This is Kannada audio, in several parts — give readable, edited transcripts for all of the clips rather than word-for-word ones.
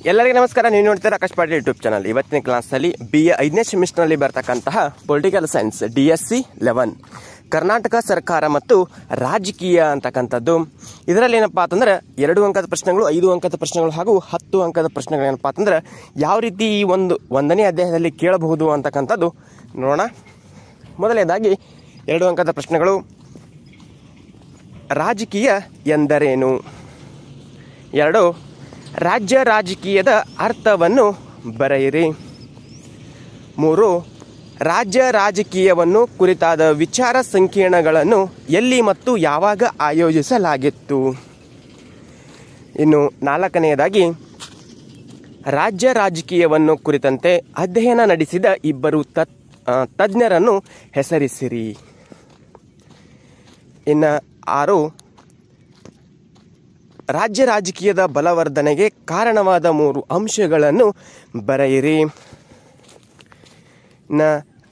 ಎಲ್ಲರಿಗೂ ನಮಸ್ಕಾರ. ನೀವು ನೋಡ್ತೀರಾ ಆಕಾಶ್ ಪಾಟೀಲ್ ಯೂಟ್ಯೂಬ್ ಚಾನಲ್. ಇವತ್ತಿನ ಕ್ಲಾಸಲ್ಲಿ BA 5ನೇ ಸೆಮಿಸ್ಟರ್ನಲ್ಲಿ ಬರ್ತಕ್ಕಂತಹ ಪೊಲಿಟಿಕಲ್ ಸೈನ್ಸ್ DSC 11 ಕರ್ನಾಟಕ ಸರ್ಕಾರ ಮತ್ತು ರಾಜಕೀಯ ಅಂತಕ್ಕಂಥದ್ದು. ಇದರಲ್ಲಿ ಏನಪ್ಪಾ ಅಂತಂದ್ರೆ 2 ಅಂಕದ ಪ್ರಶ್ನೆಗಳು, 5 ಅಂಕದ ಪ್ರಶ್ನೆಗಳು ಹಾಗೂ 10 ಅಂಕದ ಪ್ರಶ್ನೆಗಳು ಏನಪ್ಪಾ ಅಂತಂದ್ರೆ ಯಾವ ರೀತಿ ಈ ಒಂದನೇ ಅಧ್ಯಾಯದಲ್ಲಿ ಕೇಳಬಹುದು ಅಂತಕ್ಕಂಥದ್ದು ನೋಡೋಣ. ಮೊದಲನೇದಾಗಿ 2 ಅಂಕದ ಪ್ರಶ್ನೆಗಳು. ರಾಜಕೀಯ ಎಂದರೇನು? 2. ರಾಜ್ಯ ರಾಜಕೀಯದ ಅರ್ಥವನ್ನು ಬರೆಯಿರಿ. 3. ರಾಜ್ಯ ರಾಜಕೀಯವನ್ನು ಕುರಿತಾದ ವಿಚಾರ ಸಂಕಿರಣಗಳನ್ನು ಎಲ್ಲಿ ಮತ್ತು ಯಾವಾಗ ಆಯೋಜಿಸಲಾಗಿತ್ತು? ಇನ್ನು 4ನೇದಾಗಿ ರಾಜ್ಯ ರಾಜಕೀಯವನ್ನು ಕುರಿತಂತೆ ಅಧ್ಯಯನ ನಡೆಸಿದ 2 ತಜ್ಞರನ್ನು ಹೆಸರಿಸಿರಿ. ಇನ್ನು 6. ರಾಜ್ಯ ರಾಜಕೀಯದ ಬಲವರ್ಧನೆಗೆ ಕಾರಣವಾದ 3 ಅಂಶಗಳನ್ನು ಬರೆಯಿರಿ.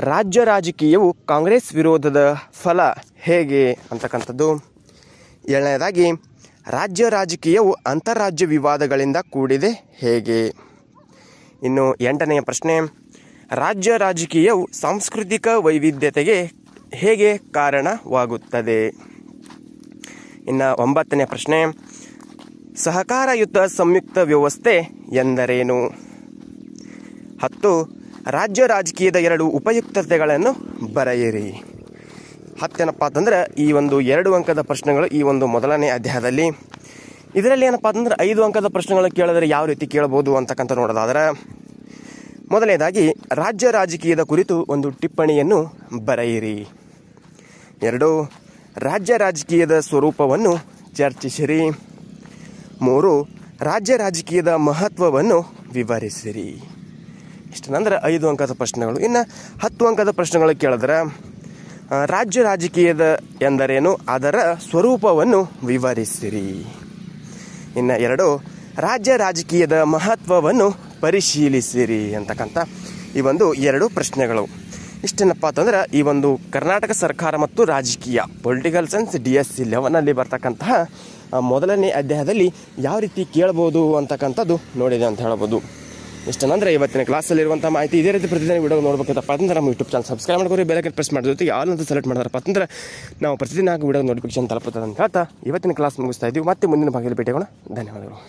ರಾಜ್ಯ ರಾಜಕೀಯವು ಕಾಂಗ್ರೆಸ್ ವಿರೋಧದ ಫಲ ಹೇಗೆ ಅಂತಕ್ಕಂಥದ್ದು. 7ನೇದಾಗಿ ರಾಜ್ಯ ರಾಜಕೀಯವು ಅಂತಾರಾಜ್ಯ ವಿವಾದಗಳಿಂದ ಕೂಡಿದೆ ಹೇಗೆ? ಇನ್ನು 8ನೆಯ ಪ್ರಶ್ನೆ, ರಾಜ್ಯ ರಾಜಕೀಯವು ಸಾಂಸ್ಕೃತಿಕ ವೈವಿಧ್ಯತೆಗೆ ಹೇಗೆ ಕಾರಣವಾಗುತ್ತದೆ? ಇನ್ನು 9ನೇ ಪ್ರಶ್ನೆ, ಸಹಕಾರಯುತ ಸಂಯುಕ್ತ ವ್ಯವಸ್ಥೆ ಎಂದರೇನು? 10. ರಾಜ್ಯ ರಾಜಕೀಯದ 2 ಉಪಯುಕ್ತತೆಗಳನ್ನು ಬರೆಯಿರಿ. 10 ಏನಪ್ಪ ಅಂತಂದ್ರೆ ಈ 2 ಅಂಕದ ಪ್ರಶ್ನೆಗಳು ಈ ಮೊದಲನೇ ಅಧ್ಯಾಯದಲ್ಲಿ. ಇದರಲ್ಲಿ ಏನಪ್ಪ ಅಂತಂದ್ರೆ 5 ಅಂಕದ ಪ್ರಶ್ನೆಗಳು ಕೇಳಿದ್ರೆ ಯಾವ ರೀತಿ ಕೇಳಬಹುದು ಅಂತಕ್ಕಂಥ ನೋಡೋದಾದ್ರೆ, ಮೊದಲನೇದಾಗಿ ರಾಜ್ಯ ರಾಜಕೀಯದ ಕುರಿತು ಒಂದು ಟಿಪ್ಪಣಿಯನ್ನು ಬರೆಯಿರಿ. 2. ರಾಜ್ಯ ರಾಜಕೀಯದ ಸ್ವರೂಪವನ್ನು ಚರ್ಚಿಸಿರಿ. 3. ರಾಜ್ಯ ರಾಜಕೀಯದ ಮಹತ್ವವನ್ನು ವಿವರಿಸಿರಿ. ಇಷ್ಟಂದ್ರೆ 5 ಅಂಕದ ಪ್ರಶ್ನೆಗಳು. ಇನ್ನು 10 ಅಂಕದ ಪ್ರಶ್ನೆಗಳು ಕೇಳಿದ್ರೆ, ರಾಜ್ಯ ರಾಜಕೀಯದ ಎಂದರೇನು, ಅದರ ಸ್ವರೂಪವನ್ನು ವಿವರಿಸಿರಿ. ಇನ್ನು 2. ರಾಜ್ಯ ರಾಜಕೀಯದ ಮಹತ್ವವನ್ನು ಪರಿಶೀಲಿಸಿರಿ ಅಂತಕ್ಕಂಥ ಈ 2 ಪ್ರಶ್ನೆಗಳು. ಇಷ್ಟೇನಪ್ಪ ಅಂತಂದ್ರೆ ಈ ಕರ್ನಾಟಕ ಸರ್ಕಾರ ಮತ್ತು ರಾಜಕೀಯ ಪೊಲಿಟಿಕಲ್ ಸೈನ್ಸ್ DSC 11ನಲ್ಲಿ ಬರ್ತಕ್ಕಂತಹ ಮೊದಲನೇ ಅಧ್ಯಾಯದಲ್ಲಿ ಯಾವ ರೀತಿ ಕೇಳಬಹುದು ಅಂತಕ್ಕಂಥದ್ದು ನೋಡಿದೆ ಅಂತ ಹೇಳ್ಬೋದು. ಇಷ್ಟೇನಂದ್ರೆ ಇವತ್ತಿನ ಕ್ಲಾಸಲ್ಲಿರುವಂಥ ಮಾಹಿತಿ. ಇದೇ ರೀತಿ ಪ್ರತಿದಿನ ವಿಡಿಯೋ ನೋಡ್ಬೇಕಂತಪ್ಪ ಅಂತಂದ್ರೆ ನಮ್ಮ ಯೂಟ್ಯೂಬ್ ಚಾನಲ್ ಸಬ್ಸ್ಕ್ರೈಬ್ ಮಾಡ್ಕೊಂಡು ಬೆಲ್ ಪ್ರೆಸ್ ಮಾಡಿದ ಜೊತೆಗೆ ಆಲ್ ಅಂತ ಸೆಲೆಕ್ಟ್ ಮಾಡಿದಾರಪ್ಪ ಅಂತಂದ್ರೆ ನಾವು ಪ್ರತಿದಿನ ವಿಡಿಯೋ ನೋಟಿಫಿಕೇಶನ್ ತಲುಪುತ್ತದೆ ಅಂತ ಹೇಳ್ತಾ ಇವತ್ತಿನ ಕ್ಲಾಸ್ ಮುಗಿಸ್ತಾ ಇದ್ದೀವಿ. ಮತ್ತೆ ಮುಂದಿನ ಭಾಗದಲ್ಲಿ ಭೇಟಿಯಾಗೋಣ. ಧನ್ಯವಾದಗಳು.